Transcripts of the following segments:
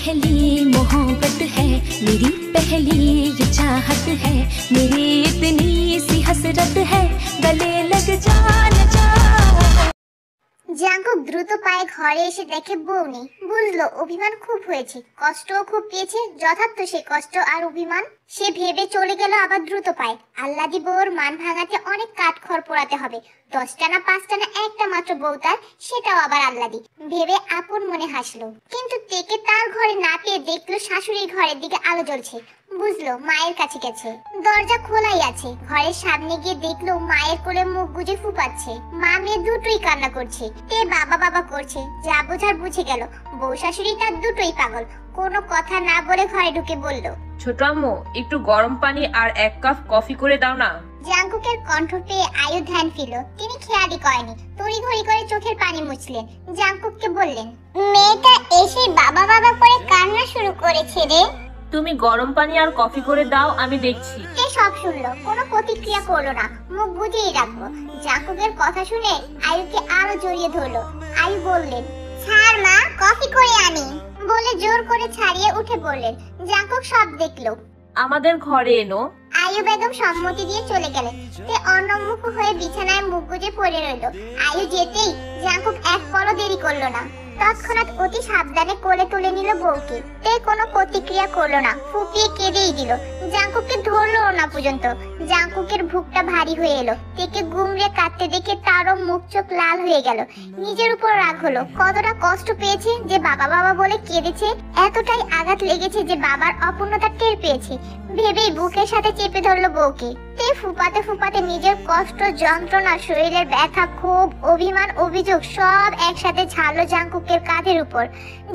पहली मोहब्बत है, मेरी पहली ये चाहत है, मेरी इतनी सी हसरत है, गले लग जा न जा। জাঙ্কুক দ্রুত পায়ে ঘরে এসে দেখে বউ নেই। বুঝলো অভিমান খুব হয়েছে, কষ্টও খুব পেয়েছে, যথার্থ সে কষ্ট আর অভিমান। সে ভেবে চলে গেল আবার দ্রুত পায়ে। আল্লাদি বউর মান ভাঙাতে অনেক কাঠখড় পোড়াতে হবে, 10টা না 5টা না একটা মাত্র বউ তার, সেটাও আবার আল্লাদি ভেবে আপন মনে হাসলো। কিন্তু তেকে তার ঘরে না পেয়ে দেখলো শাশুড়ির ঘরের দিকে আলো জ্বলছে। বুঝলো মায়ের কাছে গেছে, দরজা খোলাই আছে। ঘরের সামনে গিয়ে দেখলো মায়ের কোলে মুখ গুজে ফুপাচ্ছে। মা মেয়ে দুটোই কান্না করছে, তে বাবা বাবা করছে। যা বোঝার বুঝে গেল, বউ শাশুড়ি তার দুটোই পাগল। কোনো কথা না বলে ঘরে ঢুকে বলল, ছোট আম্মু একটু গরম পানি আর 1 কাপ কফি করে দাও না। জাঙ্কুকের কণ্ঠ পেয়ে আয়ু ধ্যান ফিরল। তিনি খেয়ালই করেনি, তড়িঘড়ি করে চোখের পানি মুছলেন। জাঙ্কুককে বললেন, মেয়েটা এসে বাবা বাবা করে কান্না শুরু করেছে রে। তুমি গরম পানি আর কফি করে দাও, আমি দেখছি। কে সব শুনলো, কোনো প্রতিক্রিয়া করলো না, মুখ বুঝেই রাখলো। জাঙ্কুকের কথা শুনে আয়ুকে আরো জড়িয়ে ধরলো। আয়ু বললেন, ছাড় মা, কফি করে আনি বলে জোর করে ছাড়িয়ে উঠে পড়লেন। জাঙ্কুক সব দেখলো। আমাদের ঘরে এনো। আয়ু বেগম সম্মতি দিয়ে চলে গেলেন। তে অন্যমুখ হয়ে বিছানায় মুখ গুজে পড়ে রইল। আয়ু যেতেই জাঙ্কুক এক পলও দেরি করলো না, তৎক্ষণাৎ অতি সাবধানে কোলে তুলে নিল বউকে। তে কোনো প্রতিক্রিয়া করলো না, ফুপিয়ে কেঁদেই দিল। জাঙ্কুককে ধরলো না পর্যন্ত। জাঙ্কুকের বুকটা ভারী হয়ে এলো। তেকে গুমড়ে কাঁদতে দেখে তারও মুখ চোখ লাল হয়ে গেল। নিজের উপর রাগ হলো, কতটা কষ্ট পেয়েছে যে বাবা বাবা বলে কেঁদেছে। এতটাই আঘাত লেগেছে যে বাবার অপূর্ণতা টের পেয়েছে ভেবেই বুকের সাথে চেপে ধরলো বউকে। তে ফুপাতে ফুপাতে নিজের কষ্ট, যন্ত্রণা, শরীরের ব্যথা, ক্ষোভ, অভিমান, অভিযোগ সব একসাথে ছাড়লো জাঙ্কুকের কাঁধের উপর।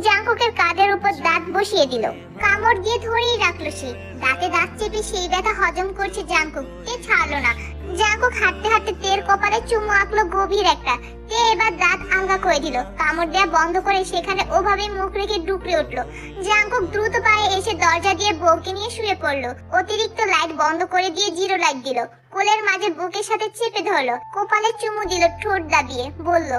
জাঙ্কুকের কাঁধের উপর দাঁত বসিয়ে দিল, কামড় দিয়ে ধরেই রাখলো সে। দাঁতে দাঁত চেপে সেই ব্যথা হজম করছে জাঙ্কুক। তে ছাড়লো না। জাঙ্কুক হাঁটতে হাঁটতে তের কপালে চুমু আঁকলো গভীর একটা। তে এবার দাঁত আলগা করে দিল, কামড় দেয়া বন্ধ করে সেখানে ওভাবে মুখ রেখে ডুকরে উঠলো। জাঙ্কুক দ্রুত পায়ে এসে দরজা দিয়ে বউকে নিয়ে শুয়ে পড়লো। অতিরিক্ত লাইট বন্ধ করে দিয়ে 0 লাইট দিল। কোলের মাঝে বুকের সাথে চেপে ধরলো, কপালে চুমু দিল ঠোঁট দাবিয়ে। বলল,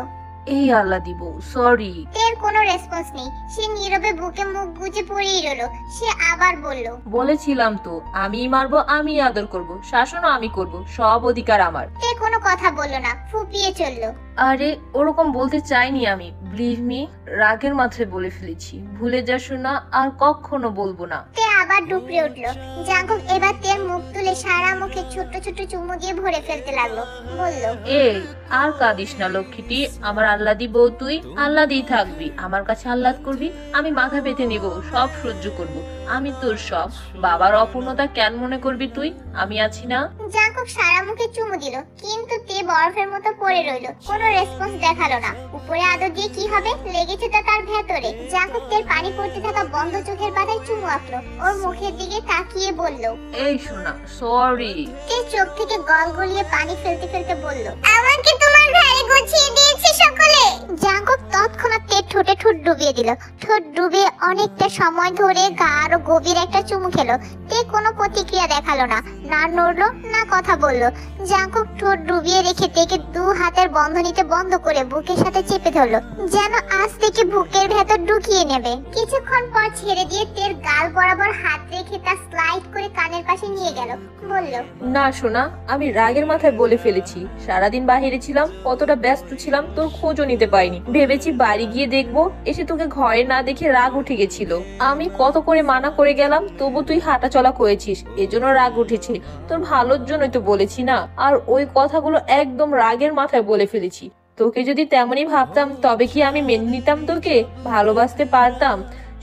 এই আল্লাহ দিব, সরি। তের কোনো রেসপন্স নেই, সে নীরবে বুকে মুখ গুজে পড়েই রইল। সে আবার বলল, বলেছিলাম তো আমি মারবো, আমি আদর করব, শাসনও আমি করব, সব অধিকার আমার। তে কোনো কথা বলল না, ফুপিয়ে চলল। আরে ওরকম বলতে চাইনি আমি, বিলিভ মি, রাগের মাথায় বলে ফেলেছি। ভুলে যা শোনা, আর কখনো বলবো না। তে আবার ডুকরে উঠল। জাঙ্কুক এবার তের মুখ তুলে সারা মুখে ছোট ছোট চুমু দিয়ে ভরে ফেলতে লাগলো। বলল, এই আর কাঁদিস না লক্ষ্মীটি, আমার আল্লাদি বউ তুই, আল্লাদি থাকবি, আমার কাছে আহ্লাদ করবি, আমি মাথা পেতে নিব, সব সহ্য করব, আমি তোর সব। বাবার অপূর্ণতা কেন মনে করবি তুই, আমি আছি না। জাঙ্কুক সারা মুখে চুমু দিল, কিন্তু তে বরফের মতো পড়ে রইল, কোনো রেসপন্স দেখালো না। উপরে আদর দিয়ে কি হবে, লেগেছে তো তার ভেতরে। জাঙ্কুক তের পানি পড়তে থাকা বন্ধ চোখের পাতায় চুমু আঁকলো, ওর মুখের দিকে তাকিয়ে বলল, এই শোনা, সরি। তে চোখ থেকে গল গলিয়ে পানি ফেলতে ফেলতে বলল, আমাকে তোমার ঘরে গুছিয়ে দিয়েছে সকলে। জাঙ্কুক তৎক্ষণাৎ তের ঠোঁটে ঠোঁট ডুবিয়ে দিল। ঠোঁট ডুবিয়ে অনেকটা সময় ধরে গাঢ় গভীর একটা চুমু খেলো। তে কোনো প্রতিক্রিয়া দেখালো না, না নড়লো না কথা বলল। জাঙ্কুক ঠোঁট ডুবিয়ে রেখে তেকে 2 হাতের বন্ধনীতে বন্ধ করে বুকের সাথে চেপে ধরলো, যেন আজ থেকে বুকের ভেতর ঢুকিয়ে নেবে। কিছুক্ষণ পর ছেড়ে দিয়ে তের গাল বরাবর হাত রেখে তা স্লাইড করে কানের পাশে নিয়ে গেল। বলল, না শোনা, আমি রাগের মাথায় বলে ফেলেছি। সারাদিন বাইরে ছিলাম, কতটা ব্যস্ত ছিলাম তোর খোঁজও নিতে পারিনি। ভেবেছি বাড়ি গিয়ে দেখবো, এসে তোকে ঘরে না দেখে রাগ উঠে গেছিল। আমি কত করে মানা করে গেলাম, তবু তুই হাঁটা চলা করেছিস, এজন্য রাগ উঠেছে। তোর ভালোর জন্যই তো বলেছি না। আর ওই কথাগুলো একদম রাগের মাথায় বলে ফেলেছি। তোকে যদি তেমনই ভাবতাম তবে কি আমি মেনে নিতাম, তোকে ভালোবাসতে পারতাম?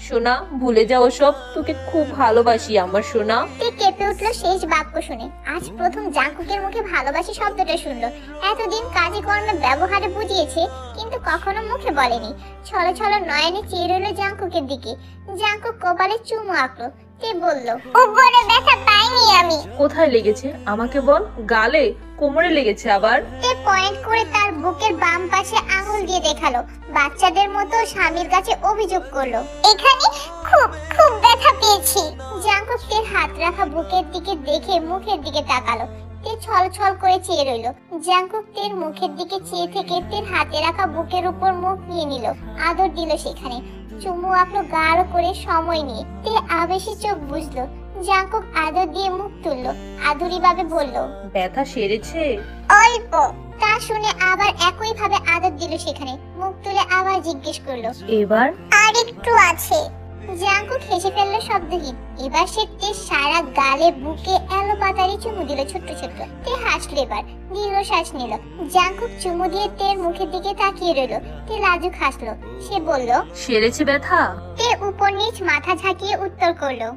সোনা, ভুলে যাও সব, তোকে খুব ভালোবাসি আমার সোনা। তে কেঁপে উঠলো শেষ বাক্য শুনে। আজ প্রথম জাঙ্কুকের মুখে ভালোবাসি শব্দটা শুনলো। এতদিন কাজে কর্মে ব্যবহারে বুঝিয়েছে, কিন্তু কখনো মুখে বলেনি। ছলো ছলো নয়নে চেয়ে রইল জাঙ্কুকের দিকে। জাঙ্কুক কপালে চুমু আঁকলো। তে বলল, উপরে ব্যথা পাইনি আমি। কোথায় লেগেছে আমাকে বল। গালে, কোমরে লেগেছে আবার? তে পয়েন্ট করে তার বুকের বাম পাশে আঙুল দিয়ে দেখালো। বাচ্চাদের মতো স্বামীর কাছে অভিযোগ করলো, এখানে খুব খুব ব্যথা পেয়েছি। জাঙ্কুক তের হাত রাখা বুকের দিকে দেখে মুখের দিকে তাকালো। তে ছল ছল করে চেয়ে রইল। জাঙ্কুক তের মুখের দিকে চেয়ে থেকে তের হাতে রাখা বুকের উপর মুখ নিয়ে নিল, আদর দিল সেখানে। চুমু আপলো গাঢ় করে সময় নিয়ে তে আবেশে চোখ বুঝলো। জাঙ্কুক আদর দিয়ে মুখ তুললো, আদুরি ভাবে বলল, ব্যথা সেরেছে? অল্প। তা শুনে আবার একই ভাবে আদর দিল সেখানে। মুখ তুলে আবার জিজ্ঞেস করলো, এবার? আর একটু আছে। জাঙ্কুক হেসে ফেললো শব্দহীন। এবার সে তে সারা গালে বুকে এলো পাতারি চুমু দিল ছোট্ট ছোট্ট। তে হাসলো এবার, দীর্ঘশ্বাস নিল। জাঙ্কুক চুমু দিয়ে তের মুখের দিকে তাকিয়ে রইলো। তে লাজুক হাসলো। সে বলল, সেরেছে ব্যথা? তে উপর নিচ মাথা ঝাঁকিয়ে উত্তর করলো,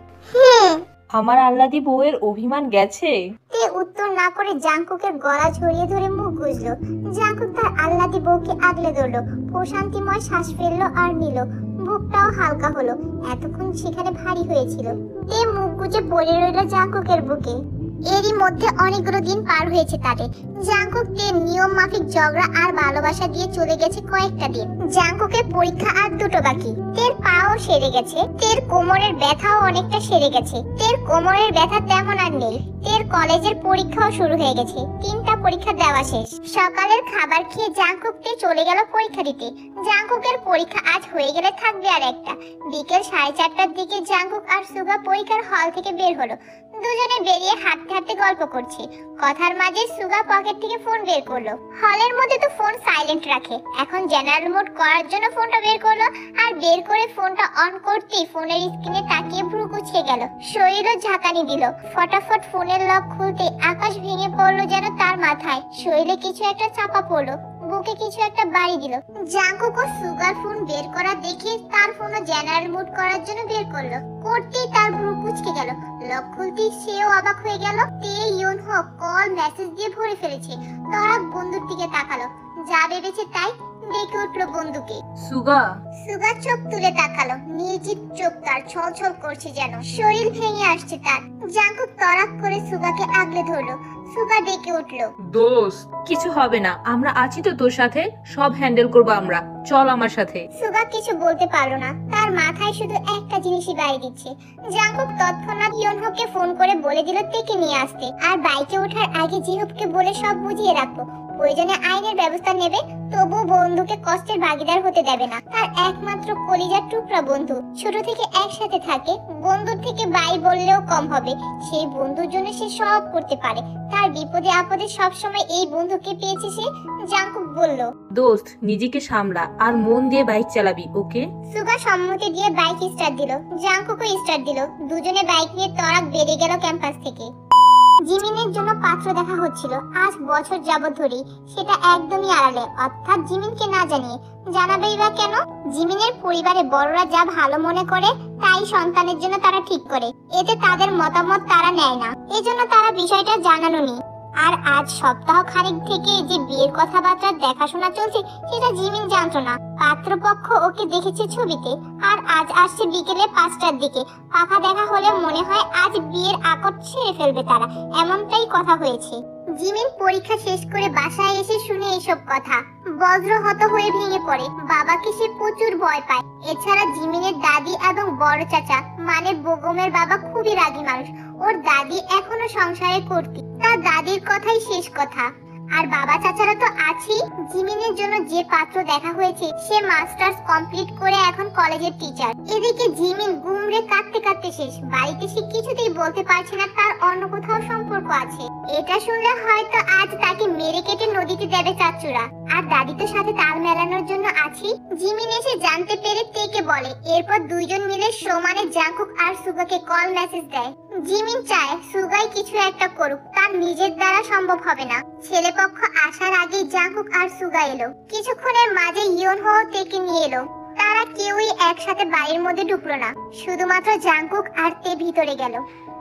আমার আল্লাদি বউয়ের অভিমান গেছে? তে উত্তর না করে জাঙ্কুকের গলা জড়িয়ে ধরে মুখ গুজলো। জাঙ্কুক তার আল্লাদি বউকে আগলে ধরলো, প্রশান্তিময় শ্বাস ফেললো আর নিল। বুকটাও হালকা হলো, এতক্ষণ সেখানে ভারী হয়েছিল। তে মুখ গুজে পড়ে রইল জাঙ্কুকের বুকে। এরই মধ্যে অনেকগুলো দিন পার হয়েছে তাদের। জাঙ্কুক তের নিয়ম মাফিক ঝগড়া আর ভালোবাসা দিয়ে চলে গেছে কয়েকটা দিন। জাঙ্কুকের পরীক্ষা আর দুটো বাকি। তের পাও সেরে গেছে, তের কোমরের ব্যথাও অনেকটা সেরে গেছে। তের কোমরের ব্যথা তেমন আর নেই। তের কলেজের পরীক্ষাও শুরু হয়ে গেছে, 3টা পরীক্ষা দেওয়া শেষ। সকালের খাবার খেয়ে জাঙ্কুক তে চলে গেল পরীক্ষা দিতে। জাঙ্কুকের পরীক্ষা আজ হয়ে গেলে থাকবে আর একটা। বিকেল 4:30টার দিকে জাঙ্কুক আর সুগা পরীক্ষার হল থেকে বের হলো। দুজনে বেরিয়ে হাঁটতে হাঁটতে গল্প করছে। কথার মাঝে সুগা পকেট থেকে ফোন বের করলো। হলের মধ্যে তো ফোন সাইলেন্ট রাখে, এখন জেনারেল মোড করার জন্য ফোনটা বের করলো। আর বের করে ফোনটা অন করতেই ফোনের স্ক্রিনে তাকিয়ে ভ্রু কুঁচকে গেল, শরীরও ঝাঁকানি দিল। ফটাফট ফোনের লক খুলতে আকাশ ভেঙে পড়লো যেন তার মাথায়। শরীরে কিছু একটা চাপা পড়লো, বুকে কিছু একটা বাড়ি দিল। জাঙ্কুক ও সুগার ফোন বের করা দেখে তার ফোনও জেনারেল মোড করার জন্য বের করলো। করতেই তার ভ্রু কুঁচকে গেল, লক খুলতেই সেও অবাক হয়ে গেল। তে ইউনহো কল মেসেজ দিয়ে ভরে ফেলেছে। তরাক বন্ধুর দিকে তাকালো, যা ভেবেছে তাই, ডেকে উঠলো বন্ধুকে। সুগা? সুগা চোখ তুলে তাকালো, নির্জীব চোখ তার ছলছল করছে যেন, শরীর ভেঙে আসছে তার। জাঙ্কুক তরাক করে সুগাকে আগলে ধরলো। সুগা ডেকে উঠলো, দোস্ত কিছু হবে না, আমরা আছি তো তোর সাথে, সব হ্যান্ডেল করবো আমরা, চল আমার সাথে। সুগা কিছু বলতে পারলো না, তার মাথায় শুধু একটা জিনিসই বাড়ি দিচ্ছে। জাঙ্কুক তৎক্ষণাৎ ইয়নহোকে ফোন করে বলে দিল তেকে নিয়ে আসতে, আর বাইকে ওঠার আগে জিহুবকে বলে সব বুঝিয়ে রাখবো। প্রয়োজনে আইনের ব্যবস্থা নেবে, তবু বন্ধুকে কষ্টের ভাগিদার হতে দেবে না। তার একমাত্র কলিজার টুকরা বন্ধু, ছোট থেকে একসাথে থাকে। বন্ধুর থেকে ভাই বললেও কম হবে। সেই বন্ধুর জন্য সে সব করতে পারে। তার বিপদে আপদে সবসময় এই বন্ধুকে পেয়েছে সে। জাঙ্কুক বলল, দোস্ত নিজেকে সামলা আর মন দিয়ে বাইক চালাবি, ওকে? সুগা সম্মতি দিয়ে বাইক স্টার্ট দিল, জাঙ্কুকও স্টার্ট দিল। দুজনে বাইক নিয়ে তরাক বেরিয়ে গেল ক্যাম্পাস থেকে। জিমিনের জন্য পাত্র দেখা হচ্ছিল আজ বছর যাবত ধরেই, সেটা একদমই আড়ালে, অর্থাৎ জিমিনকে না জানিয়ে। জানাবেই বা কেন? জিমিনের পরিবারে বড়রা যা ভালো মনে করে তাই সন্তানের জন্য তারা ঠিক করে, এতে তাদের মতামত তারা নেয় না, এজন্য তারা বিষয়টা জানানো নেই। আর আজ সপ্তাহ খানেক থেকে যে বিয়ের কথাবার্তা দেখাশোনা চলছে সেটা জিমিন জানতো না। পাত্রপক্ষ ওকে দেখেছে ছবিতে, আর আজ আসছে বিকেলে 5টার দিকে। পাকা দেখা হলে মনে হয় আজ বিয়ের আকট ছেড়ে ফেলবে তারা, এমনটাই কথা হয়েছে। জিমিন পরীক্ষা শেষ করে বাসায় এসে শুনে এইসব কথা বজ্রহত হয়ে ভেঙে পড়ে। বাবাকে সে প্রচুর ভয় পায়। এছাড়া জিমিনের দাদি এবং বড় চাচা মানে বেগমের বাবা খুবই রাগী মানুষ। ওর দাদি এখনো সংসারে করতি, তার দাদির কথাই শেষ কথা। আর বাবা চাচারা তো আছেই। জিমিনের জন্য যে পাত্র দেখা হয়েছে সে মাস্টার্স কমপ্লিট করে এখন কলেজের টিচার। এদিকে জিমিন গুমরে কাঁদতে কাঁদতে শেষ। বাড়িতে সে কিছুতেই বলতে পারছে না তার অন্য কোথাও সম্পর্ক আছে। এটা শুনলে হয়তো আজ তাকে মেরে কেটে নদীতে দেবে চাচুরা। আর দাদি তো সাথে তাল মেলানোর জন্য আছে। জিমিন এসে জানতে পেরে তেকে বলে, এরপর দুইজন মিলে সমানে জাঙ্কুক আর সুগাকে কল মেসেজ দেয়। জিমিন চায় সুগাই কিছু একটা করুক, তার নিজের দ্বারা সম্ভব হবে না। ছেলেপক্ষ আসার আগেই জাঙ্কুক আর সুগা এলো। কিছুক্ষণের মাঝে ইয়নহো তেকে নিয়ে এলো। তারা কেউই একসাথে বাড়ির মধ্যে ঢুকলো না, শুধুমাত্র জাঙ্কুক আর তে ভিতরে গেল।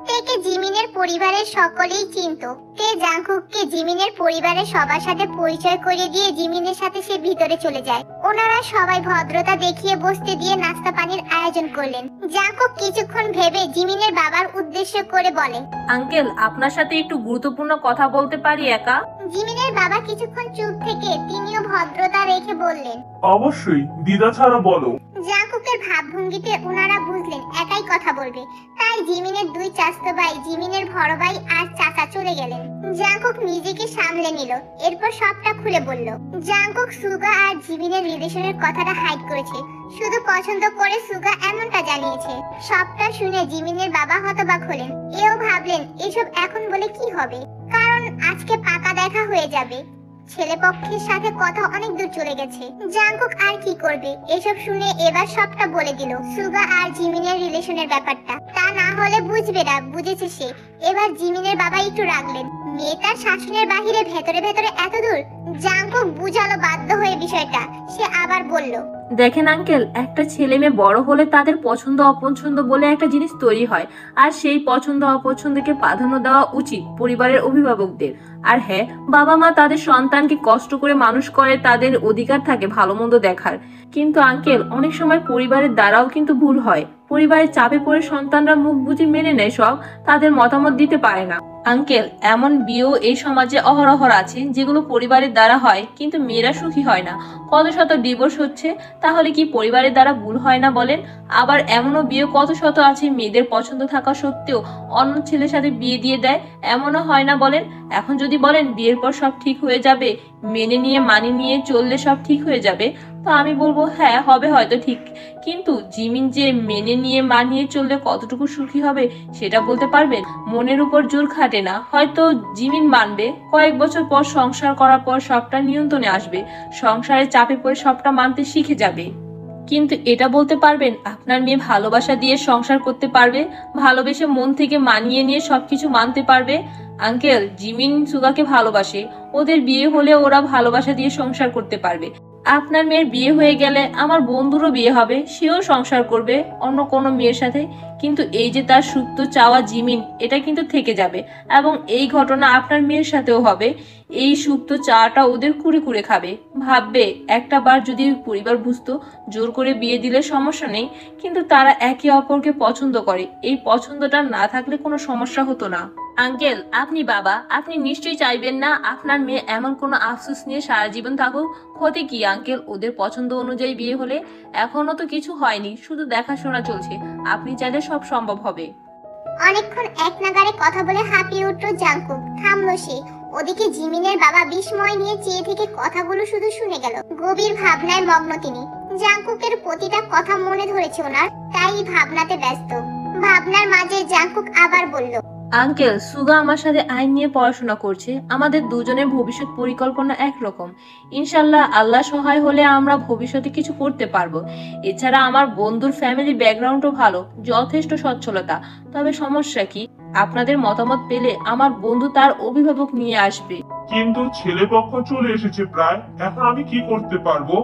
তেকে জিমিনের পরিবারের সকলেই চিনতো। তে জাঙ্কুককে জিমিনের পরিবারের সবার সাথে পরিচয় করিয়ে দিয়ে জিমিনের সাথে সে ভিতরে চলে যায়। ওনারা সবাই ভদ্রতা দেখিয়ে বসতে দিয়ে নাস্তা পানির আয়োজন করলেন। জাঙ্কুক কিছুক্ষণ ভেবে জিমিনের বাবার উদ্দেশ্য করে বলে, আঙ্কেল আপনার সাথে একটু গুরুত্বপূর্ণ কথা বলতে পারি একা? জিমিনের বাবা কিছুক্ষণ চুপ থেকে তিনিও ভদ্রতা রেখে বললেন, অবশ্যই, দ্বিধা ছাড়া বলো। জাঙ্কুকের জিমিনের ভাবভঙ্গিতে ওনারা বুঝলেন একাই কথা বলবে, তাই জিমিনের দুই চাচাতো ভাই, জিমিনের বড় ভাই আর চাচা চলে গেলেন। জাংকুক নিজেকে সামলে নিল, এরপর সবটা খুলে বলল। জাংকুক সুগা আর জিমিনের রিলেশনের কথাটা হাইড করেছে, শুধু পছন্দ করে সুগা এমনটা জানিয়েছে। সবটা শুনে জিমিনের বাবা হতবাক হলেন। এও ভাবলেন এসব এখন বলে কি হবে, কারণ আজকে পাকা দেখা হয়ে যাবে। ছেলে পক্ষের সাথে কথা অনেক দূর চলে গেছে। জাংকুক আর কি করবে, এসব শুনে এবার সবটা বলে দিল সুগা আর জিমিনের রিলেশনের ব্যাপারটা। তা না হলে বুঝবে না, বুঝেছে সে। এবার জিমিনের বাবা একটু রাগলেন, মেয়ে তার শাসনের বাহিরে ভেতরে ভেতরে এত দূর। জাংকুক বুঝালো বাধ্য হয়ে বিষয়টা। সে আবার বলল, দেখেন আঙ্কেল, একটা ছেলে মেয়ে বড় হলে তাদের পছন্দ অপছন্দ বলে একটা জিনিস তৈরি হয়, আর সেই পছন্দ অপছন্দকে প্রাধান্য দেওয়া উচিত পরিবারের অভিভাবকদের। আর হ্যাঁ, বাবা মা তাদের সন্তানকে কষ্ট করে মানুষ করে, তাদের অধিকার থাকে ভালো মন্দ দেখার। কিন্তু আঙ্কেল, অনেক সময় পরিবারের দ্বারাও কিন্তু ভুল হয়। পরিবারের চাপে পড়ে সন্তানরা মুখ বুঝে মেনে নেয় সব, তাদের মতামত দিতে পারে না। আঙ্কেল, এমন বিয়েও এই সমাজে অহরহ আছে যেগুলো পরিবারের দ্বারা হয়, কিন্তু মেয়েরা সুখী হয় না। কত শত ডিভোর্স হচ্ছে, তাহলে কি পরিবারের দ্বারা ভুল হয় না বলেন? আবার এমনও বিয়ে কত শত আছে মেয়েদের পছন্দ থাকা সত্ত্বেও অন্য ছেলের সাথে বিয়ে দিয়ে দেয়, এমনও হয় না বলেন? এখন যদি বলেন বিয়ের পর সব ঠিক হয়ে যাবে, মেনে নিয়ে মানিয়ে নিয়ে চললে সব ঠিক হয়ে যাবে, তো আমি বলবো হ্যাঁ, হবে হয়তো ঠিক। কিন্তু জিমিন যে মেনে নিয়ে মানিয়ে চললে কতটুকু সুখী হবে সেটা বলতে পারবেন? মনের উপর জোর খাটে না। হয়তো জিমিন মানবে, কয়েক বছর পর সংসার করার পর সবটা নিয়ন্ত্রণে আসবে, সংসারের চাপে পড়ে সবটা মানতে শিখে যাবে। কিন্তু এটা বলতে পারবেন আপনার মেয়ে ভালোবাসা দিয়ে সংসার করতে পারবে, ভালোবেসে মন থেকে মানিয়ে নিয়ে সবকিছু মানতে পারবে? আঙ্কেল, জিমিন সুগাকে ভালোবাসে, ওদের বিয়ে হলে ওরা ভালোবাসা দিয়ে সংসার করতে পারবে। আপনার মেয়ের বিয়ে হয়ে গেলে আমার বন্ধুরও বিয়ে হবে, সেও সংসার করবে অন্য কোনো মেয়ের সাথে। কিন্তু এই যে তার সুপ্ত চাওয়া জিমিন, এটা কিন্তু থেকে যাবে, এবং এই ঘটনা আপনার মেয়ের সাথেও হবে। এই সুপ্ত চাওয়াটা ওদের কুড়ে কুড়ে খাবে। ভাববে একটা বার যদি পরিবার বুঝতো, জোর করে বিয়ে দিলে সমস্যা নেই, কিন্তু তারা একে অপরকে পছন্দ করে, এই পছন্দটা না থাকলে কোনো সমস্যা হতো না। আঙ্কেল, আপনি বাবা, আপনি নিশ্চয়ই চাইবেন না আপনার মেয়ে এমন কোনো আফসোস নিয়ে সারা জীবন থাকুক। ক্ষতি কি আঙ্কেল ওদের পছন্দ অনুযায়ী বিয়ে হলে? এখনো তো কিছু হয়নি, শুধু দেখাশোনা চলছে, আপনি চাইলে সব সম্ভব হবে। অনেকক্ষণ এক নাগারে কথা বলে হাঁপিয়ে উঠল জাংকুক। থামলো সে। ওদিকে জিমিনের বাবা বিস্ময় নিয়ে চেয়ে থেকে কথাগুলো শুধু শুনে গেল। গভীর ভাবনায় মগ্ন তিনি। জাংকুকের প্রতিটা কথা মনে ধরেছে ওনার, তাই ভাবনাতে ব্যস্ত। ভাবনার মাঝে জাংকুক আবার বলল, আঙ্কেল, সুগা আমার সাথে আইন নিয়ে পড়াশোনা করছে, আমাদের দুজনের ভবিষ্যৎ পরিকল্পনা একরকম। ইনশাল্লাহ আল্লাহ সহায় হলে আমরা ভবিষ্যতে কিছু করতে পারবো। এছাড়া আমার বন্ধুর ফ্যামিলি ব্যাকগ্রাউন্ডও ভালো, যথেষ্ট সচ্ছলতা। তবে সমস্যা কি, আপনাদের মতামত পেলে আমার বন্ধু তার অভিভাবক নিয়ে আসবে। কিন্তু ছেলে পক্ষ চলে এসেছে প্রায়, এখন আমি কি করতে পারবো?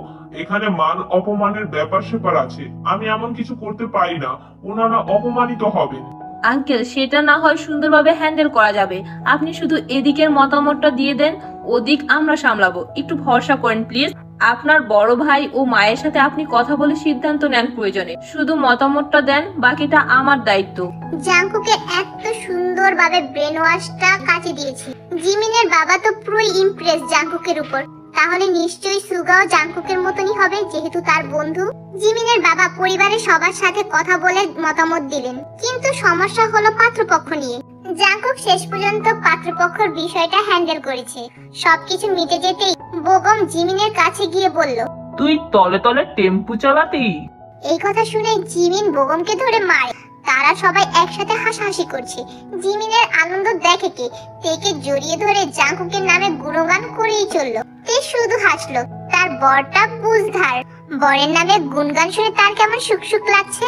এখানে মান অপমানের ব্যাপার স্যাপার আছে, আমি এমন কিছু করতে পারি না, ওনারা অপমানিত হবেন। আঙ্কেল, সেটা না হয় সুন্দরভাবে হ্যান্ডেল করা যাবে, আপনি শুধু এদিকের মতামতটা দিয়ে দেন, ওদিক আমরা সামলাবো। একটু ভরসা করেন প্লিজ। আপনার বড় ভাই ও মায়ের সাথে আপনি কথা বলে সিদ্ধান্ত নেন প্রয়োজনে, শুধু মতামতটা দেন, বাকিটা আমার দায়িত্ব। জাংকুকের এত সুন্দরভাবে ব্রেন ওয়াশটা কাজে দিয়েছে। জিমিনের বাবা তো পুরোই ইমপ্রেস জাংকুকের উপর। তাহলে নিশ্চয়ই সুগাও জাংকুকের মতনই হবে, যেহেতু তার বন্ধু। জিমিনের বাবা পরিবারের সবার সাথে কথা বলে মতামত দিলেন, কিন্তু সমস্যা হলো পাত্রপক্ষ নিয়ে। জাংকুক শেষ পর্যন্ত পাত্রপক্ষের বিষয়টা হ্যান্ডেল করেছে। সবকিছু মিটে যেতেই বেগম জিমিনের কাছে গিয়ে বলল, তুই তলে তলে টেম্পু চালাতি? এই কথা শুনে জিমিন বেগমকে ধরে মারে। তারা সবাই একসাথে হাসাহাসি করছে। জিমিনের আনন্দ দেখে কে, তেকে জড়িয়ে ধরে জাংকুকের নামে গুণগান করেই চলল। তে শুধু হাসলো। তার বরটা বুঝধার, বরের নামে গুণগান শুনে তার কেমন সুখ লাগছে।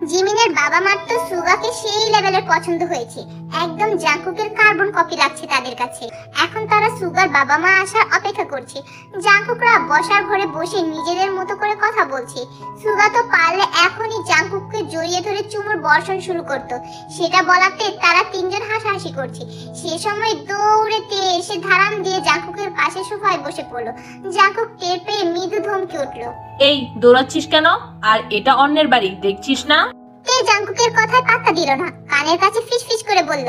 জিমিনের বাবা মার তো সুগাকে সেই লেভেলের পছন্দ হয়েছে, একদম জাংকুকের কার্বন কপি লাগছে তাদের কাছে। এখন তারা সুগার বাবা মা আসার অপেক্ষা করছে। জাংকুকরা বসার ঘরে বসে নিজেদের মতো করে কথা বলছে। সুগা তো পারলে এখনই জাংকুককে জড়িয়ে ধরে চুমুর বর্ষণ শুরু করত, সেটা বলাতে তারা তিনজন হাসাহাসি করছে। সে সময় দৌড়ে এসে ধারাম দিয়ে জাংকুকের পাশে সোফায় বসে পড়লো। জাংকুক টের পেয়ে মৃদু ধমকে উঠলো, এই দৌড়াচ্ছিস কেন? আর এটা অন্যের বাড়ি, দেখছিস না? তে জাংকুকের কথায় পাত্তা দিল না, কানের কাছে ফিসফিস করে বলল,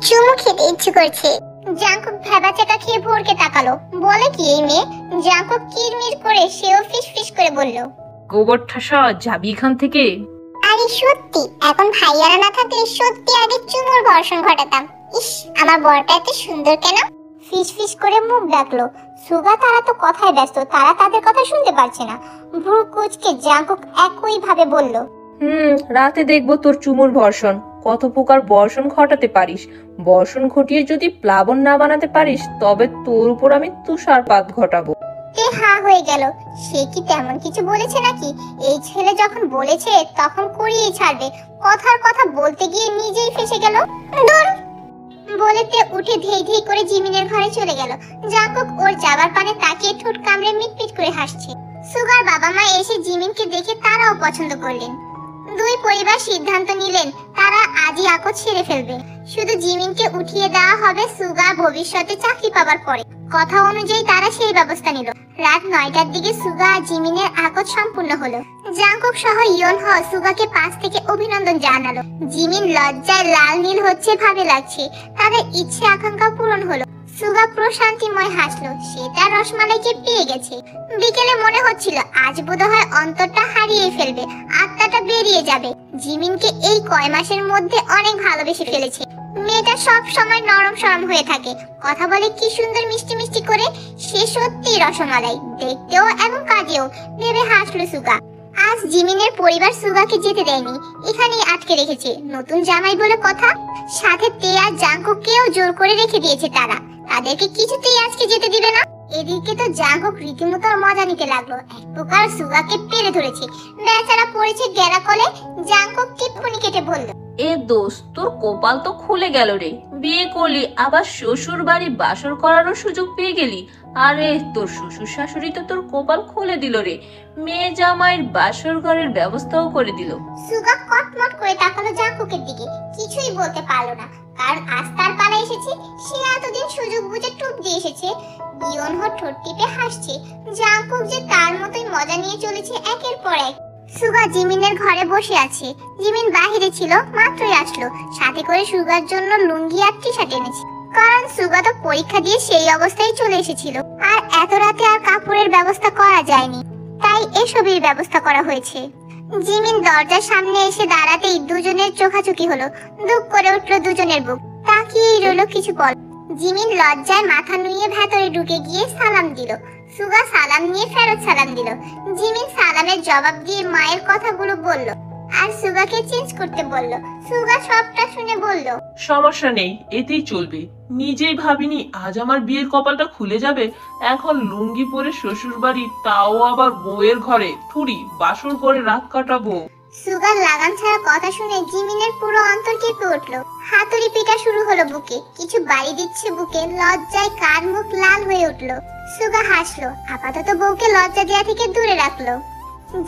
চুমু খেতে ইচ্ছে করছে। জাংকুক ভেবাচাকা খেয়ে ভোরকে তাকালো। বলে কি এই মেয়ে? জাংকুক কিরমির করে সেও ফিসফিস করে বলল, গোবর ঠাসা, যাবি এখান থেকে। আরে সত্যি এখন ভাইয়ারা না থাকলে সত্যি আগে চুমুর বর্ষণ ঘটাতাম। ইস, আমার বরটা এত সুন্দর কেন? ফিস ফিস করে মুখ ডাকলো সুগা। তারা তো কথায় ব্যস্ত, তারা তাদের কথা শুনতে পারছে না। ভ্রু কুচকে জাঙ্কুক একই ভাবে বলল, রাতে দেখবো তোর চুমুর বর্ষণ, কত প্রকার বর্ষণ ঘটাতে পারিস। বর্ষণ ঘটিয়ে যদি প্লাবন না বানাতে পারিস তবে তোর উপর আমি তুষারপাত ঘটাবো। তে হা হয়ে গেল। সে কি তেমন কিছু বলেছে নাকি? এই ছেলে যখন বলেছে তখন করিয়ে ছাড়বে। কথার কথা বলতে গিয়ে নিজেই ফেসে গেল। দূর বলে তে উঠে ধেই ধেই করে জিমিনের ঘরে চলে গেল। জাঙ্কুক ওর যাবার পানে তাকিয়ে ঠোঁট কামড়ে মিটমিট করে হাসছে। সুগার বাবা মা এসে জিমিনকে দেখে তারাও পছন্দ করলেন। দুই পরিবার সিদ্ধান্ত নিলেন তারা আজই আকত ছেড়ে ফেলবে। শুধু জিমিনকে উঠিয়ে দেওয়া হবে সুগা ভবিষ্যতে চাকরি পাবার পরে। কথা অনুযায়ী তারা সেই ব্যবস্থা নিল। রাত 9টার দিকে সুগা আর জিমিনের আকত সম্পূর্ণ হলো। জাঙ্কুক সহ ইয়নহ সুগাকে পাশ থেকে অভিনন্দন জানালো। জিমিন লজ্জায় লাল নীল হচ্ছে ভাবে লাগছে। তাদের ইচ্ছে আকাঙ্ক্ষা পূরণ হলো। সুগা প্রশান্তিময় হাসলো, সে তার রসমালাইকে পেয়ে গেছে। বিকেলে মনে হচ্ছিল আজ বোধহয় অন্তরটা হারিয়ে ফেলবে, আত্মাটা বেরিয়ে যাবে। জিমিনকে এই কয় মাসের মধ্যে অনেক ভালোবেসে ফেলেছে। মেয়েটা সব সময় নরম সরম হয়ে থাকে, কথা বলে কি সুন্দর মিষ্টি মিষ্টি করে। সে সত্যি রসমালাই, দেখতেও এবং কাজেও। ভেবে হাসলো সুগা। আজ জিমিনের পরিবার সুগাকে যেতে দেয়নি, এখানেই আটকে রেখেছে। নতুন জামাই বলে কথা, সাথে তে আর জাঙ্কুককেও জোর করে রেখে দিয়েছে তারা। তাদেরকে কিছুতেই আজকে যেতে দিবে না। এদিকে তো জাঙ্কুক রীতিমতো মজা নিতে লাগলো। এক প্রকার সুগাকে পেরে ধরেছে, বেচারা পড়েছে গেরাকলে। জাঙ্কুক টিপ্পনি কেটে বলল, এ দোস্ত, তোর কপাল তো খুলে গেল রে। বিয়ে করলি, আবার শ্বশুর বাড়ি বাসর করারও সুযোগ পেয়ে গেলি। আরে তোর শ্বশুর শাশুড়ি তো তোর কপাল খুলে দিল রে, মেয়ে জামাইয়ের বাসর ঘরের ব্যবস্থাও করে দিল। সুগা কটমট করে তাকালো জাঙ্কুকের দিকে, কিছুই বলতে পারলো না। কারণ আজ তার পালা এসেছে। সে এতদিন সুযোগ বুঝে টুপ দিয়ে এসেছে। ইয়নহ ঠোঁট টিপে হাসছে। জাঙ্কুক যে তার মতোই মজা নিয়ে চলেছে একের পর এক। সুগা জিমিনের ঘরে বসে আছে। জিমিন বাহিরে ছিল, মাত্রই আসলো। সাথে করে সুগার জন্য লুঙ্গি আর টি শার্ট এনেছে, কারণ সুগা তো পরীক্ষা দিয়ে সেই অবস্থায় চলে এসেছিল। আর এত রাতে আর কাপড়ের ব্যবস্থা করা যায়নি, তাই এসবের ব্যবস্থা করা হয়েছে। জিমিন দরজার সামনে এসে দাঁড়াতেই দুজনের চোখাচোখি হলো। দুঃখ করে উঠলো দুজনের বুক। তাকিয়েই রইলো কিছু পল। জিমিন লজ্জায় মাথা নুয়ে ভেতরে ঢুকে গিয়ে সালাম দিল। সুগা সালাম নিয়ে ফেরত সালাম দিল। জিমিন সালামের জবাব দিয়ে মায়ের কথাগুলো বলল আর সুগাকে চেঞ্জ করতে বলল। সুগা সবটা শুনে বলল, সমস্যা নেই, এতেই চলবে। নিজেই ভাবিনি আজ আমার বিয়ের কপালটা খুলে যাবে। এখন লুঙ্গি পরে শ্বশুর বাড়ি, তাও আবার বউয়ের ঘরে, থুড়ি বাসর করে রাত কাটাবো। সুগার লাগাম ছাড়া কথা শুনে জিমিনের পুরো অন্তর কেঁপে উঠলো। হাতুড়ি পিটা শুরু হলো বুকে, কিছু বাড়ি দিচ্ছে বুকে। লজ্জায় কান মুখ লাল হয়ে উঠলো। সুগা হাসলো, আপাতত বউকে লজ্জা দেওয়া থেকে দূরে রাখলো।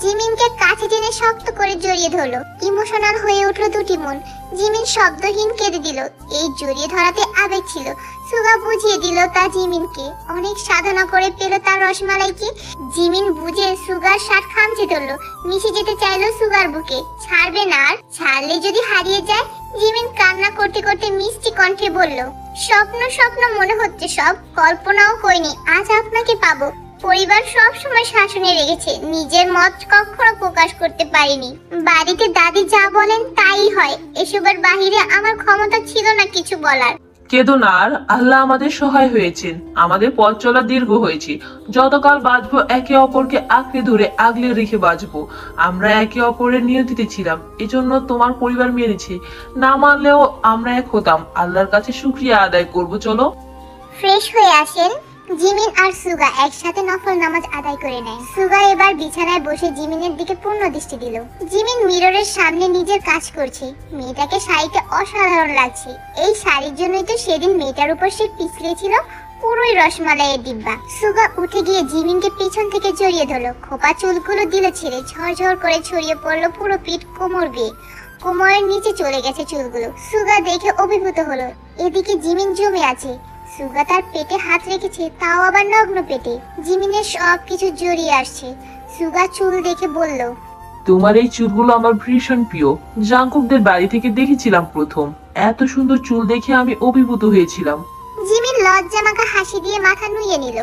জিমিনকে কাছে টেনে শক্ত করে জড়িয়ে ধরলো। ইমোশনাল হয়ে উঠলো দুটি মন। জিমিন শব্দহীন কেঁদে দিল। এই জড়িয়ে ধরাতে আবেগ ছিল। সুগা বুঝিয়ে দিল তা জিমিনকে। অনেক সাধনা করে পেল তার রসমালাইকে। জিমিন বুঝে সুগার শার্ট খামচে ধরলো, মিশে যেতে চাইলো সুগার বুকে। ছাড়বে না, আর ছাড়লে যদি হারিয়ে যায়। জিমিন কান্না করতে করতে মিষ্টি কণ্ঠে বলল, স্বপ্ন স্বপ্ন মনে হচ্ছে, সব কল্পনাও করিনি আজ আপনাকে পাবো। পরিবার সব সময় শাসনে রেখেছে, নিজের মত কখনো প্রকাশ করতে পারিনি। বাড়িতে দাদি যা বলেন তাই হয়, এসবের বাহিরে আমার ক্ষমতা ছিল না কিছু বলার। কেঁদো না আর, আল্লাহ আমাদের সহায় হয়েছেন। আমাদের পথ চলা দীর্ঘ হয়েছে। যতকাল বাঁচবো একে অপরকে আঁকড়ে ধরে আগলে রেখে বাঁচবো। আমরা একে অপরের নিয়তিতে ছিলাম, এজন্য তোমার পরিবার মেনেছে। না মানলেও আমরা এক হতাম। আল্লাহর কাছে শুকরিয়া আদায় করব। চলো ফ্রেশ হয়ে আসেন। জিমিন আর সুগা একসাথে নফল নামাজ আদায় করে নেয়। সুগা এবার বিছানায় বসে জিমিনের দিকে পূর্ণ দৃষ্টি দিল। জিমিন মিররের সামনে নিজের কাজ করছে। মেয়েটাকে শাড়িতে অসাধারণ লাগছে। এই শাড়ির জন্যই তো সেদিন মেয়েটার উপর সে পিছলেছিল পুরোই রসমালাইয়ের ডিব্বা। সুগা উঠে গিয়ে জিমিনকে পিছন থেকে জড়িয়ে ধরলো। খোপা চুলগুলো দিল ছেড়ে, ঝরঝর করে ছড়িয়ে পড়লো পুরো পিঠ কোমর বেয়ে। কোমরের নিচে চলে গেছে চুলগুলো। সুগা দেখে অভিভূত হলো। এদিকে জিমিন জমে আছে। সুগা তার পেটে হাত রেখেছে, তাও আবার নগ্ন পেটে। জিমিনের সব কিছু জড়িয়ে আসছে। সুগা চুল দেখে বলল, তোমার এই চুলগুলো আমার ভীষণ প্রিয়। জাঙ্কুকদের বাড়ি থেকে দেখেছিলাম প্রথম। এত সুন্দর চুল দেখে আমি অভিভূত হয়েছিলাম। জিমিন লজ্জা মাখা হাসি দিয়ে মাথা নুয়ে নিল।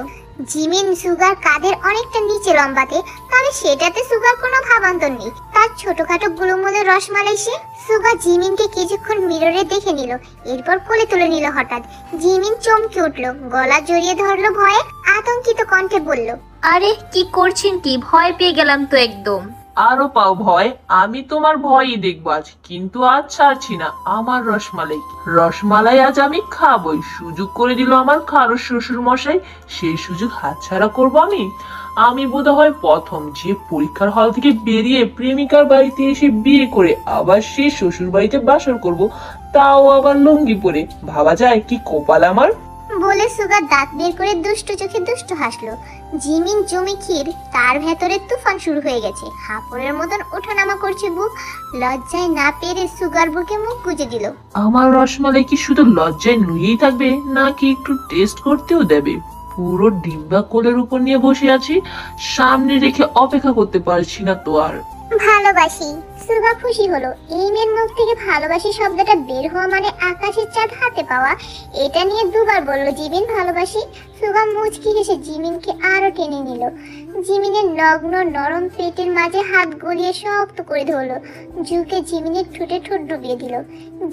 জিমিন সুগার কাঁধের অনেকটা নিচে লম্বাতে, তবে সেটাতে সুগার কোনো ভাবান্তর নেই। তার ছোটখাটো গুলুমুলু রসমালাই সে। সুগা জিমিনকে কিছুক্ষণ মিররে দেখে নিল, এরপর কোলে তুলে নিল। হঠাৎ জিমিন চমকে উঠল, গলা জড়িয়ে ধরলো ভয়ে, আতঙ্কিত কণ্ঠে বলল, আরে কি করছেন কি? ভয় পেয়ে গেলাম তো একদম। আরো পাও ভয়? আমি তোমার ভয়ই দেখবো আজ, কিন্তু আজ ছাড়ছি না আমার রসমালাই। রসমালাই আজ আমি খাবই। সুযোগ করে দিল আমার খারো শ্বশুর মশাই, সেই সুযোগ হাতছাড়া করবো আমি? আমি বোধহয় প্রথম যে পরীক্ষার হল থেকে বেরিয়ে প্রেমিকার বাড়িতে এসে বিয়ে করে আবার সেই শ্বশুর বাড়িতে বাসর করব, তাও আবার লুঙ্গি পরে। ভাবা যায় কি কপাল আমার। বলে সুগা দাঁত বের করে দুষ্ট চোখে দুষ্ট হাসলো। জিমিন জমি ক্ষীর, তার ভেতরে তুফান শুরু হয়ে গেছে। হাঁপড়ের মতন ওঠানামা করছে বুক। লজ্জায় না পেরে সুগার বুকে মুখ গুজে দিল। আমার রসমালাই কি শুধু লজ্জায় নুয়েই থাকবে, নাকি একটু টেস্ট করতেও দেবে? পুরো ডিম্বা কোলের উপর নিয়ে বসে আছি, সামনে রেখে অপেক্ষা করতে পারছি না তো আর। ভালোবাসি। সুগা খুশি হলো। এই মেয়ের মুখ থেকে ভালোবাসি শব্দটা বের হওয়া মানে আকাশের চাঁদ হাতে পাওয়া। এটা নিয়ে দুবার বলল জিমিন ভালোবাসি। সুগা মুচকি হেসে জিমিনকে আরো টেনে নিল। জিমিনের নগ্ন নরম পেটের মাঝে হাত গলিয়ে শক্ত করে ধরলো, ঝুঁকে জিমিনের ঠোঁটে ঠোঁট ডুবিয়ে দিল।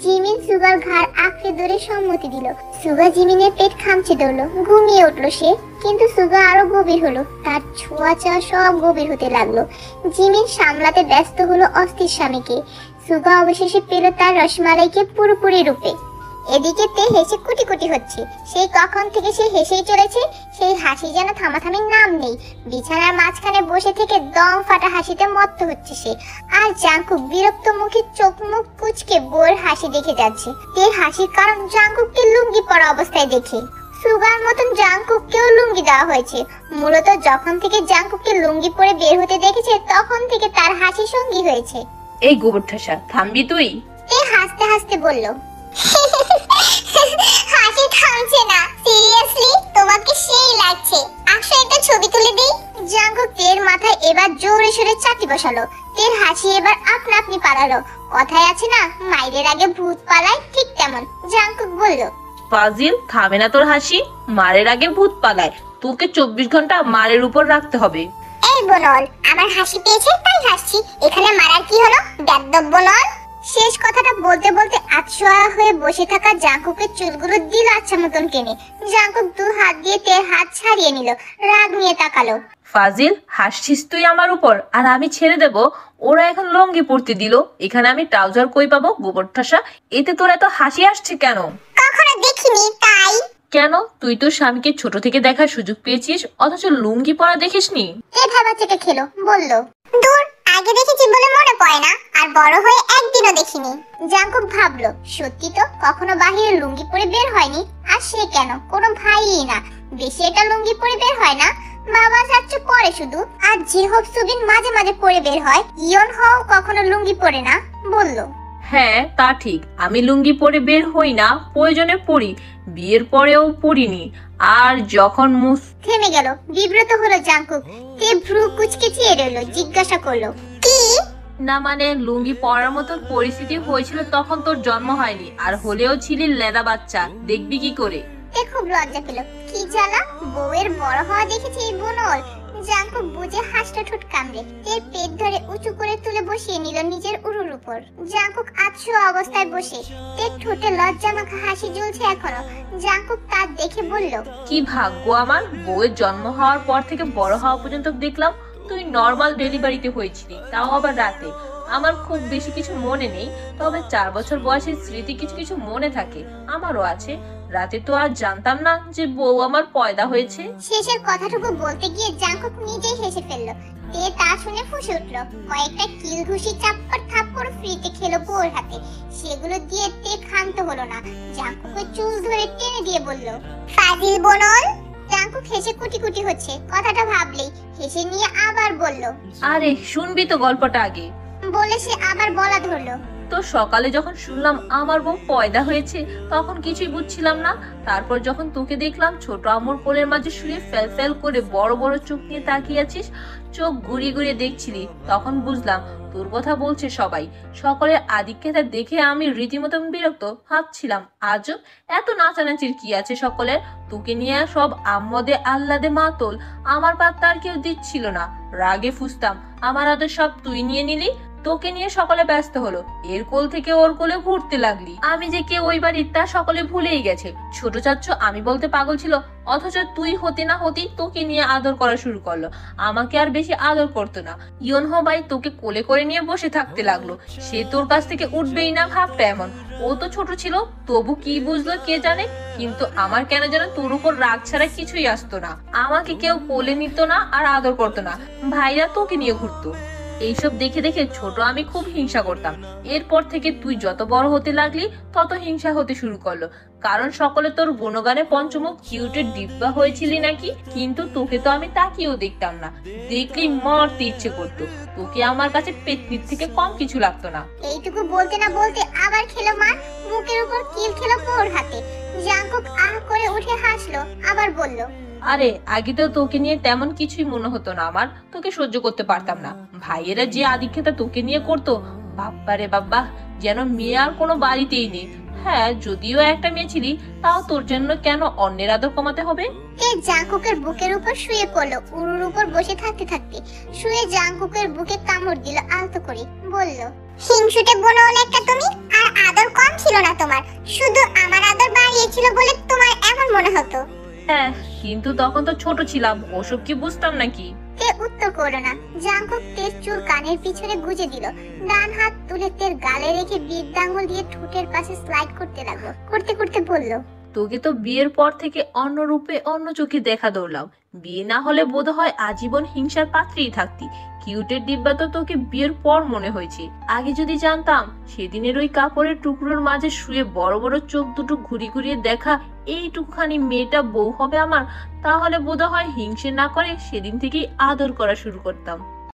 জিমিন সুগার ঘাড় আঁকড়ে ধরে সম্মতি দিল। সুগা জিমিনের পেট খামচে ধরলো, ঘুমিয়ে উঠলো সে। কিন্তু সুগা আরো গভীর হলো, তার ছোঁয়া চাওয়া সব গভীর হতে লাগলো। জিমিন সামলাতে ব্যস্ত হলো অস্থির স্বামীকে। সুগা অবশেষে পেল তার রসমালাইকে পুরোপুরি রূপে। এদিকে তে হেসে কুটি কুটি হচ্ছে। সেই কখন থেকে সে হেসেই চলেছে, সেই হাসি যেন থামাথামির নাম নেই। বিছানার মাঝখানে বসে থেকে দম ফাটা হাসিতে মত্ত হচ্ছে সে। আর জাঙ্কুক বিরক্ত মুখে চোখ মুখ কুচকে বউয়ের হাসি দেখে যাচ্ছে। তের হাসির কারণ জাঙ্কুককে লুঙ্গি পরা অবস্থায় দেখে। সুগার মতন জাঙ্কুককেও লুঙ্গি দেওয়া হয়েছে। মূলত যখন থেকে জাঙ্কুককে লুঙ্গি পরে বের হতে দেখেছে, তখন থেকে তার হাসি সঙ্গী হয়েছে। এই গোবর ঠাসা, থামবি তুই? তে হাসতে হাসতে বলল, হাসি থামছে না। সিরিয়াসলি তোমাকে সেই লাগছে। আসো একটা ছবি তুলে দেই। জাঙ্কুক তের মাথায় এবার জোরে সোরে চাটি বসালো। তের হাসি এবার আপনা আপনি পালালো। কথায় আছে না, মাইরের আগে ভূত পালায়, ঠিক তেমন। জাঙ্কুক বলল, ফাজিল, থামে না তোর হাসি। মারের আগে ভূত পালায়, তোকে 24 ঘন্টা মারের উপর রাখতে হবে। এই বনল, আমার হাসি পেয়েছে তাই হাসছি, এখানে মারার কি হলো? বেয়াদব বনল। শেষ কথাটা বলতে বলতে আতশোয়া হয়ে বসে থাকা জাঙ্কুকের চুলগুলো দিল আচ্ছা মতন টেনে। জাঙ্কুক দু হাত দিয়ে তের হাত ছাড়িয়ে নিল, রাগ নিয়ে তাকালো। ফাজিল, হাসছিস তুই আমার উপর, আর আমি ছেড়ে দেব? ওরা এখন লুঙ্গি পরতে দিল, এখানে আমি ট্রাউজার কই পাবো? গোবর ঠাসা, এতে তোর এত হাসি আসছে কেন? কখনো দেখিনি তাই। কেন? তুই তো স্বামীকে ছোট থেকে দেখার সুযোগ পেয়েছিস, অথচ লুঙ্গি পরা দেখিসনি? এ ভাবা থেকে খেলো, বলল, দূর, আগে দেখেছি বলে মনে পড়ে না, আর বড় হয়ে একদিনও দেখিনি। জাঙ্কুক ভাবলো, সত্যি তো কখনো বাহিরে লুঙ্গি পরে বের হয়নি। আর সে কেন, কোনো ভাইই না, বেশি এটা লুঙ্গি পরে বের হয় না। বাবা চাচ্চু পরে শুধু, আর জিহব সুবিন মাঝে মাঝে পরে বের হয়। ইয়ন হও কখনো লুঙ্গি পরে না, বলল। হ্যাঁ তা ঠিক, আমি লুঙ্গি পরে বের হই না, প্রয়োজনে পরি, বিয়ের পরেও পরিনি। আর যখন থেমে গেল, বিব্রত হলো জাঙ্কুক। তে ভ্রু কুচকে চেয়ে রইল, জিজ্ঞাসা করলো, কি? না মানে লুঙ্গি পরার মতো পরিস্থিতি হয়েছিল তখন তোর জন্ম হয়নি, আর হলেও ছিলি লেদা বাচ্চা, দেখবি কি করে? তে খুব লজ্জা পেল। কি জ্বালা, বউয়ের বড় হওয়া দেখেছে এই বনল। জাঙ্কুক বুঝে হাসটা ঠোঁট কামড়ে তের পেট ধরে উঁচু করে তুলে বসিয়ে নিল নিজের উরুর উপর। জাঙ্কুক আতশোয়া অবস্থায় বসে, তের ঠোঁটে লজ্জা মাখা হাসি ঝুলছে এখনো। জাঙ্কুক তার দেখে বলল, কি ভাগ্য আমার, বউয়ের জন্ম হওয়ার পর থেকে বড় হওয়া পর্যন্ত দেখলাম তুই নর্মাল ডেলিভারিতে হয়েছিলি, তাও আবার রাতে। আমার খুব বেশি কিছু মনে নেই, তবে 4 বছর বয়সের স্মৃতি কিছু কিছু মনে থাকে, আমারও আছে। রাতে তো আর জানতাম না যে বউ আমার পয়দা হয়েছে। শেষের কথাটুকু বলতে গিয়ে জাঙ্কুক নিজেই হেসে ফেললো। তে তা শুনে ফুঁসে উঠলো। কয়েকটা কিল ঘুষি চাপ্পড় থাপ্পড় ফ্রিতে খেলো বউর হাতে। সেগুলো দিয়ে তে ক্ষান্ত হলো না, জাঙ্কুকের চুল ধরে টেনে দিয়ে বলল, ফাজিল বনল। জাঙ্কুক হেসে কুটি কুটি হচ্ছে, কথাটা ভাবলেই হেসে নিয়ে আবার বলল, আরে শুনবি তো গল্পটা আগে। বলে সে আবার বলা ধরলো, তো সকালে যখন শুনলাম আমার বউ পয়দা হয়েছে তখন কিছুই বুঝছিলাম না। তারপর যখন তোকে দেখলাম ছোট আম্মুর কোলের মাঝে শুয়ে ফেল ফেল করে বড় বড় চোখ নিয়ে তাকিয়ে আছিস, চোখ ঘুরিয়ে ঘুরিয়ে দেখছিলি, তখন বুঝলাম তোর কথা বলছে সবাই। সকলের আধিক্যতা দেখে আমি রীতিমতো বিরক্ত। ভাবছিলাম আজব এত নাচানাচির কি আছে সকলের, তোকে নিয়ে সব আম্মদে আহ্লাদে মাতল, আমার পাত্তা আর কেউ দিচ্ছিল না। রাগে ফুসতাম, আমার আদর সব তুই নিয়ে নিলি, তোকে নিয়ে সকলে ব্যস্ত হলো, এর কোল থেকে ওর কোলে ঘুরতে লাগলি। আমি যে কে ওই বাড়ির তা সকলে ভুলেই গেছে। ছোট চাচ্ছ আমি বলতে পাগল ছিল, অথচ তুই হতে না হতেই তোকে নিয়ে আদর করা শুরু করলো, আমাকে আর বেশি আদর করতো না। ইয়নহো ভাই তোকে কোলে করে নিয়ে বসে থাকতে লাগলো, সে তোর কাছ থেকে উঠবেই না ভাবটা এমন। ও তো ছোট ছিল, তবু কি বুঝলো কে জানে, কিন্তু আমার কেন যেন তোর উপর রাগ ছাড়া কিছুই আসতো না। আমাকে কেউ কোলে নিত না আর আদর করতো না, ভাইরা তোকে নিয়ে ঘুরতো। এইসব দেখে দেখে ছোট আমি খুব হিংসা করতাম। এরপর থেকে তুই যত বড় হতে লাগলি তত হিংসা হতে শুরু করলো, কারণ সকলে তোর গুণগানে পঞ্চমুখ কিউটের ডিব্বা হয়েছিলি নাকি। কিন্তু তোকে তো আমি তাকিয়েও দেখতাম না, দেখলেই মরতে ইচ্ছে করতো। তোকে আমার কাছে পেতনির থেকে কম কিছু লাগতো না। এইটুকু বলতে না বলতে আবার খেলো মা, মুখের উপর কিল খেলো ওর হাতে। জাঙ্কুক আহ করে উঠে হাসলো, আবার বলল, আরে আগে তো তোকে নিয়ে তেমন কিছুই মনে হতো না আমার, তোকে সহ্য করতে পারতাম না। ভাইয়েরা যে আধিক্যতা তোকে নিয়ে করতো, বাপ্পারে বাব্বা, যেন মেয়ে আর কোনো বাড়িতেই নেই। হ্যাঁ যদিও একটা মেয়ে ছিলি, তাও তোর জন্য কেন অন্যের আদর কমাতে হবে? জাঙ্কুকের বুকের উপর শুয়ে পড়লো, উরুর উপর বসে থাকতে থাকতে শুয়ে জাঙ্কুকের বুকে কামড় দিল আলতো করে, বলল, হিংসুটে বোনো একটা তুমি, আর আদর কম ছিল না তোমার, শুধু আমার আদর বাড়িয়েছিল বলে তোমার এমন মনে হতো। হ্যাঁ কিন্তু তখন তো ছোট ছিলাম, ওসব কি বুঝতাম নাকি। উত্তর করো না। জাঙ্কুক তের চুল কানের পিছনে গুজে দিল, ডান হাত তুলে তের গালে রেখে বৃদ্ধাঙ্গুল দিয়ে ঠোঁটের পাশে স্লাইড করতে লাগলো, করতে করতে বলল, তোকে তো বিয়ের পর থেকে অন্য রূপে অন্য চোখে দেখা দৌড়লাম। বিয়ে না হলে বোধহয় আজীবন হিংসার পাত্রেই থাকতি। কিউটের ডিব্বা তো তোকে বিয়ের পর মনে হয়েছে। আগে যদি জানতাম সেদিনের ওই কাপড়ের টুকরোর মাঝে শুয়ে বড় বড় চোখ দুটো ঘুরি ঘুরিয়ে দেখা এইটুকুখানি মেয়েটা বউ হবে আমার, তাহলে বোধহয় হিংসে না করে সেদিন থেকেই আদর করা শুরু করতাম।